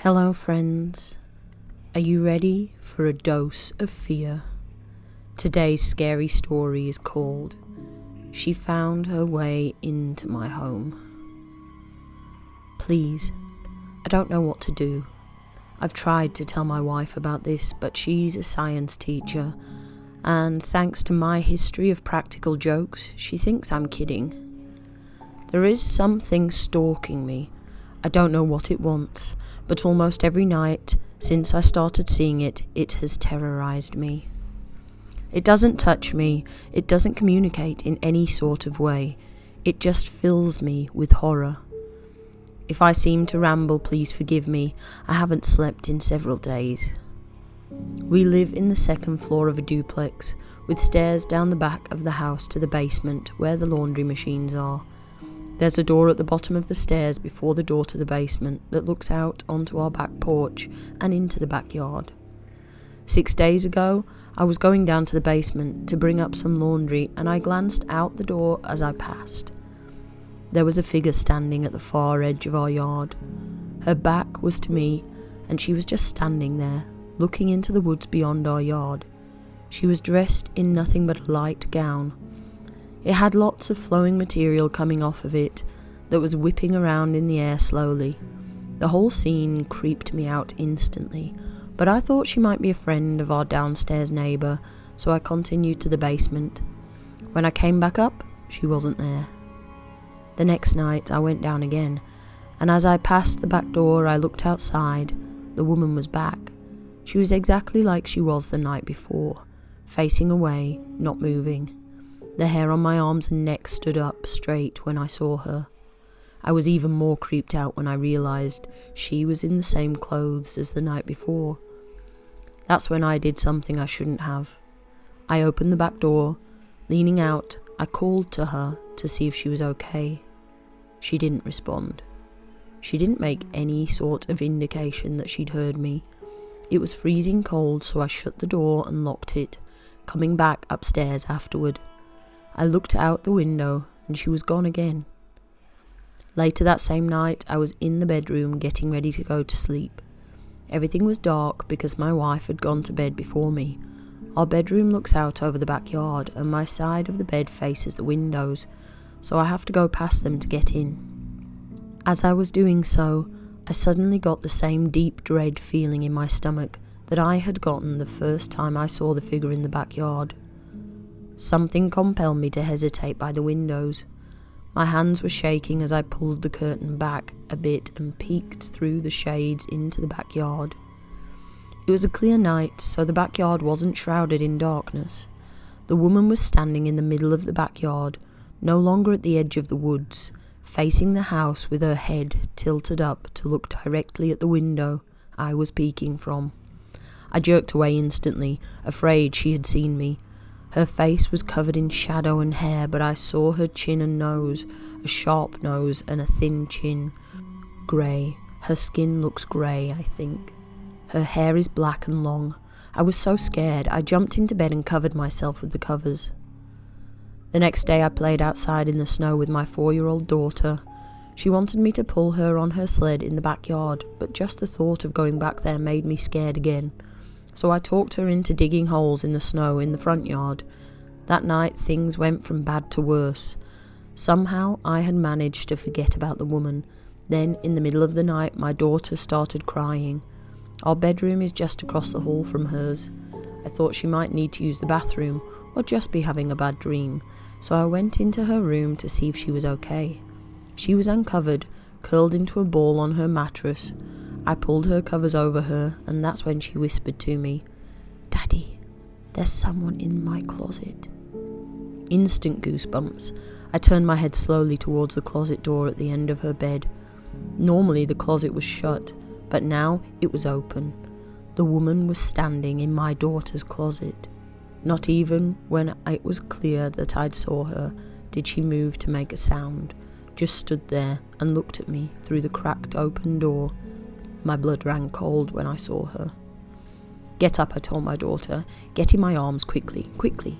Hello friends, are you ready for a dose of fear? Today's scary story is called She Found Her Way Into My Home. Please, I don't know what to do. I've tried to tell my wife about this, but she's a science teacher, and thanks to my history of practical jokes, she thinks I'm kidding. There is something stalking me. I don't know what it wants, but almost every night since I started seeing it, it has terrorized me. It doesn't touch me, it doesn't communicate in any sort of way, it just fills me with horror. If I seem to ramble, please forgive me, I haven't slept in several days. We live in the second floor of a duplex, with stairs down the back of the house to the basement where the laundry machines are. There's a door at the bottom of the stairs before the door to the basement that looks out onto our back porch and into the backyard. 6 days ago, I was going down to the basement to bring up some laundry and I glanced out the door as I passed. There was a figure standing at the far edge of our yard. Her back was to me and she was just standing there, looking into the woods beyond our yard. She was dressed in nothing but a light gown. It had lots of flowing material coming off of it that was whipping around in the air slowly. The whole scene creeped me out instantly, but I thought she might be a friend of our downstairs neighbour, so I continued to the basement. When I came back up, she wasn't there. The next night I went down again, and as I passed the back door I looked outside. The woman was back. She was exactly like she was the night before, facing away, not moving. The hair on my arms and neck stood up straight when I saw her. I was even more creeped out when I realised she was in the same clothes as the night before. That's when I did something I shouldn't have. I opened the back door. Leaning out, I called to her to see if she was okay. She didn't respond. She didn't make any sort of indication that she'd heard me. It was freezing cold, so I shut the door and locked it, coming back upstairs afterward. I looked out the window and she was gone again. Later that same night, I was in the bedroom getting ready to go to sleep. Everything was dark because my wife had gone to bed before me. Our bedroom looks out over the backyard and my side of the bed faces the windows, so I have to go past them to get in. As I was doing so, I suddenly got the same deep dread feeling in my stomach that I had gotten the first time I saw the figure in the backyard. Something compelled me to hesitate by the windows. My hands were shaking as I pulled the curtain back a bit and peeked through the shades into the backyard. It was a clear night, so the backyard wasn't shrouded in darkness. The woman was standing in the middle of the backyard, no longer at the edge of the woods, facing the house with her head tilted up to look directly at the window I was peeking from. I jerked away instantly, afraid she had seen me. Her face was covered in shadow and hair, but I saw her chin and nose, a sharp nose and a thin chin. Grey. Her skin looks grey, I think. Her hair is black and long. I was so scared, I jumped into bed and covered myself with the covers. The next day I played outside in the snow with my 4-year-old daughter. She wanted me to pull her on her sled in the backyard, but just the thought of going back there made me scared again. So I talked her into digging holes in the snow in the front yard. That night things went from bad to worse. Somehow I had managed to forget about the woman. Then in the middle of the night my daughter started crying. Our bedroom is just across the hall from hers. I thought she might need to use the bathroom or just be having a bad dream, so I went into her room to see if she was okay. She was uncovered, curled into a ball on her mattress. I pulled her covers over her, and that's when she whispered to me, "Daddy, there's someone in my closet." Instant goosebumps. I turned my head slowly towards the closet door at the end of her bed. Normally the closet was shut, but now it was open. The woman was standing in my daughter's closet. Not even when it was clear that I'd saw her did she move to make a sound, just stood there and looked at me through the cracked open door. My blood ran cold when I saw her. "Get up," I told my daughter. "Get in my arms, quickly, quickly."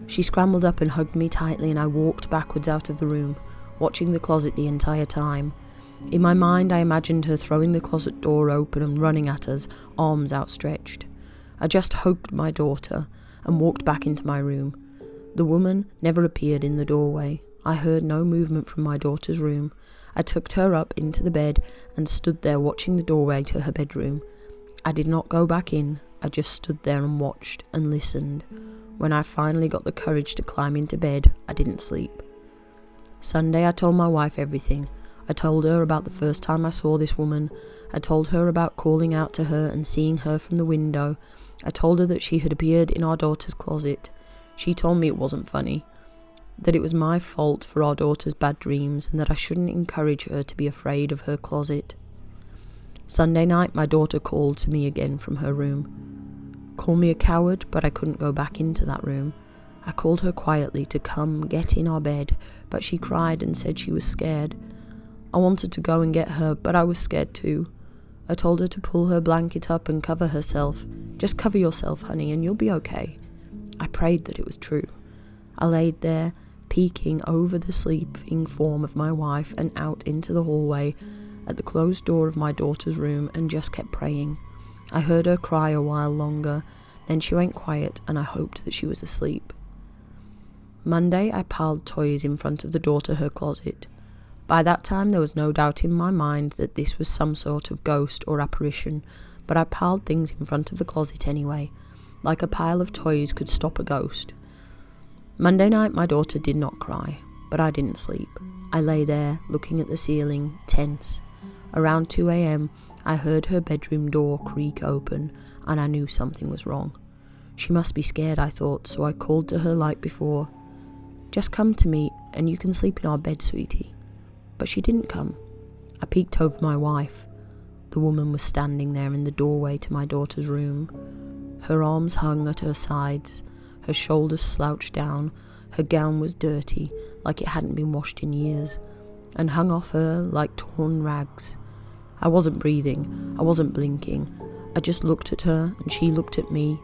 She scrambled up and hugged me tightly and I walked backwards out of the room, watching the closet the entire time. In my mind, I imagined her throwing the closet door open and running at us, arms outstretched. I just hugged my daughter and walked back into my room. The woman never appeared in the doorway. I heard no movement from my daughter's room. I tucked her up into the bed and stood there watching the doorway to her bedroom. I did not go back in. I just stood there and watched and listened. When I finally got the courage to climb into bed, I didn't sleep. Sunday, I told my wife everything. I told her about the first time I saw this woman. I told her about calling out to her and seeing her from the window. I told her that she had appeared in our daughter's closet. She told me it wasn't funny, that it was my fault for our daughter's bad dreams, and that I shouldn't encourage her to be afraid of her closet. Sunday night, my daughter called to me again from her room. Call me a coward, but I couldn't go back into that room. I called her quietly to come get in our bed, but she cried and said she was scared. I wanted to go and get her, but I was scared too. I told her to pull her blanket up and cover herself. Just cover yourself, honey, and you'll be okay. I prayed that it was true. I laid there, peeking over the sleeping form of my wife and out into the hallway at the closed door of my daughter's room, and just kept praying. I heard her cry a while longer, then she went quiet, and I hoped that she was asleep. Monday, I piled toys in front of the door to her closet. By that time, there was no doubt in my mind that this was some sort of ghost or apparition, but I piled things in front of the closet anyway, like a pile of toys could stop a ghost. Monday night, my daughter did not cry, but I didn't sleep. I lay there, looking at the ceiling, tense. Around 2 a.m, I heard her bedroom door creak open, and I knew something was wrong. She must be scared, I thought, so I called to her like before. Just come to me, and you can sleep in our bed, sweetie. But she didn't come. I peeked over my wife. The woman was standing there in the doorway to my daughter's room. Her arms hung at her sides, her shoulders slouched down, her gown was dirty, like it hadn't been washed in years, and hung off her like torn rags. I wasn't breathing, I wasn't blinking. I just looked at her, and she looked at me.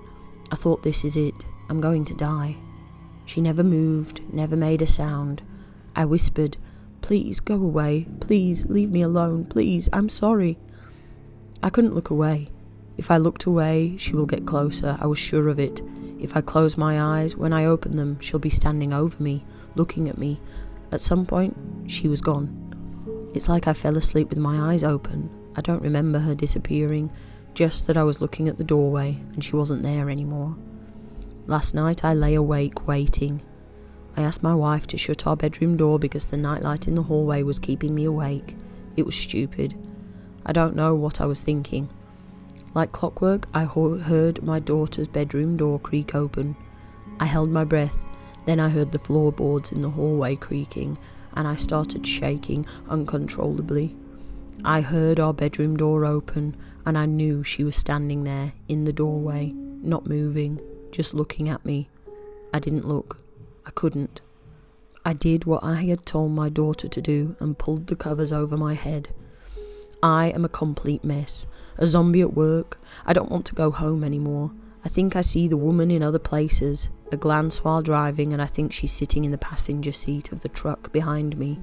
I thought, this is it, I'm going to die. She never moved, never made a sound. I whispered, please go away, please leave me alone, please, I'm sorry. I couldn't look away. If I looked away, she will get closer, I was sure of it. If I close my eyes, when I open them, she'll be standing over me, looking at me. At some point, she was gone. It's like I fell asleep with my eyes open. I don't remember her disappearing, just that I was looking at the doorway and she wasn't there anymore. Last night I lay awake waiting. I asked my wife to shut our bedroom door because the nightlight in the hallway was keeping me awake. It was stupid. I don't know what I was thinking. Like clockwork, I heard my daughter's bedroom door creak open. I held my breath, then I heard the floorboards in the hallway creaking, and I started shaking uncontrollably. I heard our bedroom door open, and I knew she was standing there in the doorway, not moving, just looking at me. I didn't look. I couldn't. I did what I had told my daughter to do and pulled the covers over my head. I am a complete mess, a zombie at work. I don't want to go home anymore. I think I see the woman in other places, a glance while driving, and I think she's sitting in the passenger seat of the truck behind me,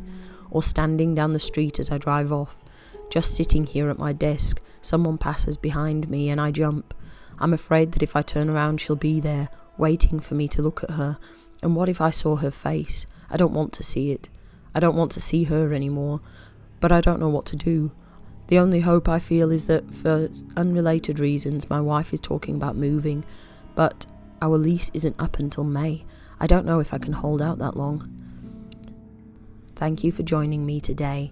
or standing down the street as I drive off. Just sitting here at my desk, someone passes behind me and I jump. I'm afraid that if I turn around she'll be there, waiting for me to look at her. And what if I saw her face? I don't want to see it. I don't want to see her anymore, but I don't know what to do. The only hope I feel is that, for unrelated reasons, my wife is talking about moving, but our lease isn't up until May. I don't know if I can hold out that long. Thank you for joining me today.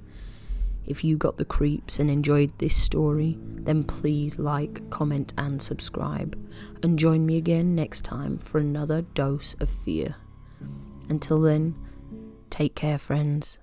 If you got the creeps and enjoyed this story, then please like, comment and subscribe. And join me again next time for another dose of fear. Until then, take care, friends.